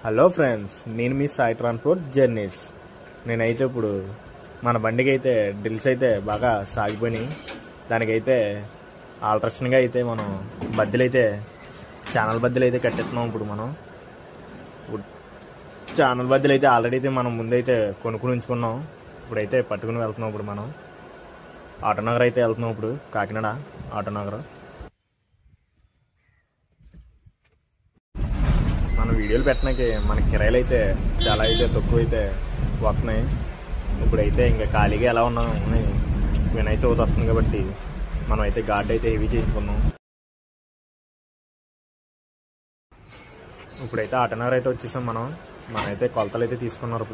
Hello friends, నేను మీ Sai transport journeys. నేనైతే ఇప్పుడు మన బండికి అయితే డ్రిల్స్ అయితే బాగా సాగిపోయినాయి. దానికైతే ఆల్ట్రేషన్గా అయితే మనం బద్దెలైతే ఛానల్ బద్దెలు అయితే కట్టేస్తున్నాం. ఇప్పుడు మనం ఛానల్ బద్దెలు అయితే ఆల్రెడీ అయితే మనం ముందైతే కొనుక్కుని ఉంచుకున్నాం. ఇప్పుడైతే పట్టుకుని వెళ్తున్నాం. ఇప్పుడు మనం ఆటోనగర్ అయితే వెళ్తున్నాం. ఇప్పుడు కాకినాడ ఆటోనగర్. మన వీడియోలు పెట్టడానికి మన కిరాయిలు అయితే చాలా అయితే తక్కువ అయితే వస్తున్నాయి. ఇప్పుడైతే ఇంకా ఖాళీగా ఎలా ఉన్నాం, వినాయక చవితి వస్తుంది కాబట్టి మనం అయితే గార్డ్ అయితే హెవీ చేయించుకున్నాం. ఇప్పుడైతే ఆటోనగర్ అయితే వచ్చేసాం. మనమైతే కొలతలు అయితే తీసుకున్నారు.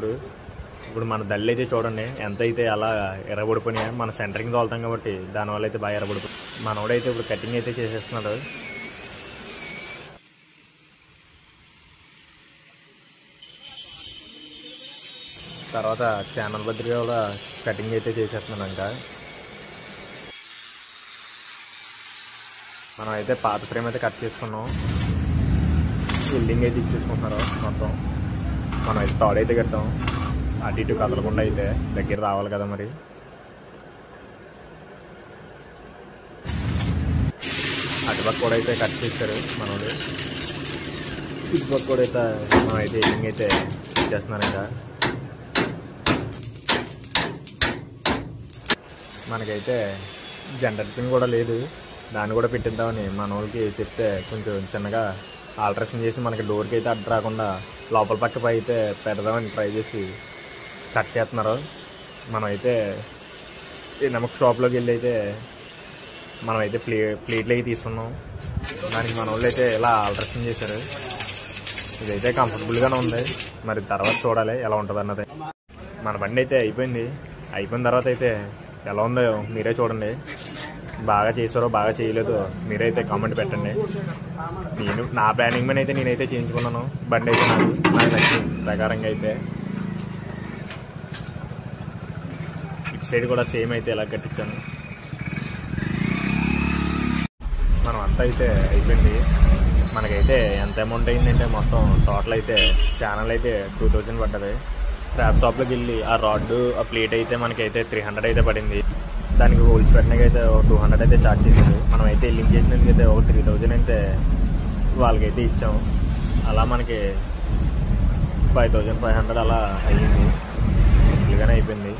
ఇప్పుడు మన దళ్ళు అయితే చూడండి ఎంత అయితే అలా ఎర్రబడిపోయినాయి. మన సెంటరింగ్ తోలుతాం కాబట్టి దానివల్ల అయితే బాగా ఎర్రబడిపోయి మనోడైతే ఇప్పుడు కటింగ్ అయితే చేసేస్తున్నాడు. తర్వాత ఛానల్ బద్దెలుగా కూడా కటింగ్ అయితే చేసేస్తున్నాను. ఇంకా మనం అయితే పాత ఫ్రేమ్ అయితే కట్ చేసుకున్నాం. వెల్డింగ్ అయితే ఇచ్చేసుకుంటున్నారు. మొత్తం మనం అయితే తాడైతే కట్టాం. అటు ఇటు కదలకుండా అయితే దగ్గర రావాలి కదా. మరి అటుపక్క కూడా అయితే కట్ చేస్తారు మనోడు. ఇటుపక్క కూడా అయితే మనం అయితే వెల్డింగ్ అయితే ఇచ్చేస్తున్నారు. ఇంకా మనకైతే జనరేటర్ పిన్ కూడా లేదు, దాన్ని కూడా పెట్టిద్దామని మన వాళ్ళకి చెప్తే కొంచెం చిన్నగా ఆల్ట్రేషన్ చేసి మనకి డోర్కి అయితే అడ్డు రాకుండా లోపల పక్క అయితే పెడదామని ట్రై చేసి కట్ చేస్తున్నారు. మనమైతే నమ్మక షాప్లోకి వెళ్ళి అయితే మనమైతే ప్లేట్లు అయితే తీసుకున్నాం. దానికి మన వాళ్ళు అయితే ఇలా ఆల్ట్రేషన్ చేశారు. ఇదైతే కంఫర్టబుల్గానే ఉంది. మరి తర్వాత చూడాలి ఎలా ఉంటుంది అన్నది. మన బండి అయితే అయిపోయిన తర్వాత అయితే ఎలా ఉందో మీరే చూడండి. బాగా చేశారో బాగా చేయలేదో మీరైతే కామెంట్ పెట్టండి. నా ప్లానింగ్ మీద అయితే నేనైతే చేయించుకున్నాను. బండి అయితే నాకు నచ్చిన ప్రకారంగా అయితే ఇటు సైడ్ కూడా సేమ్ అయితే ఇలా కట్టించాను. మనం అంతా అయితే అయిపోయింది. మనకైతే ఎంత అమౌంట్ అయిందంటే మొత్తం టోటల్ అయితే ఛానల్ అయితే 2000 పడ్డది. స్క్రాప్ షాప్లోకి వెళ్ళి ఆ రాడ్ ఆ ప్లేట్ అయితే మనకైతే 300 అయితే పడింది. దానికి హోల్స్ పెట్టడానికి అయితే 200 అయితే ఛార్జ్ చేశారు. మనం అయితే లింక్ చేసినందుకు అయితే 3000 అయితే వాళ్ళకైతే ఇచ్చాము. అలా మనకి 5500 అలా అయ్యింది. సింపుల్గానే అయిపోయింది.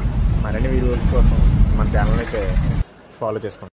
మరిన్ని వీడియోస్ కోసం మన ఛానల్ అయితే ఫాలో చేసుకోండి.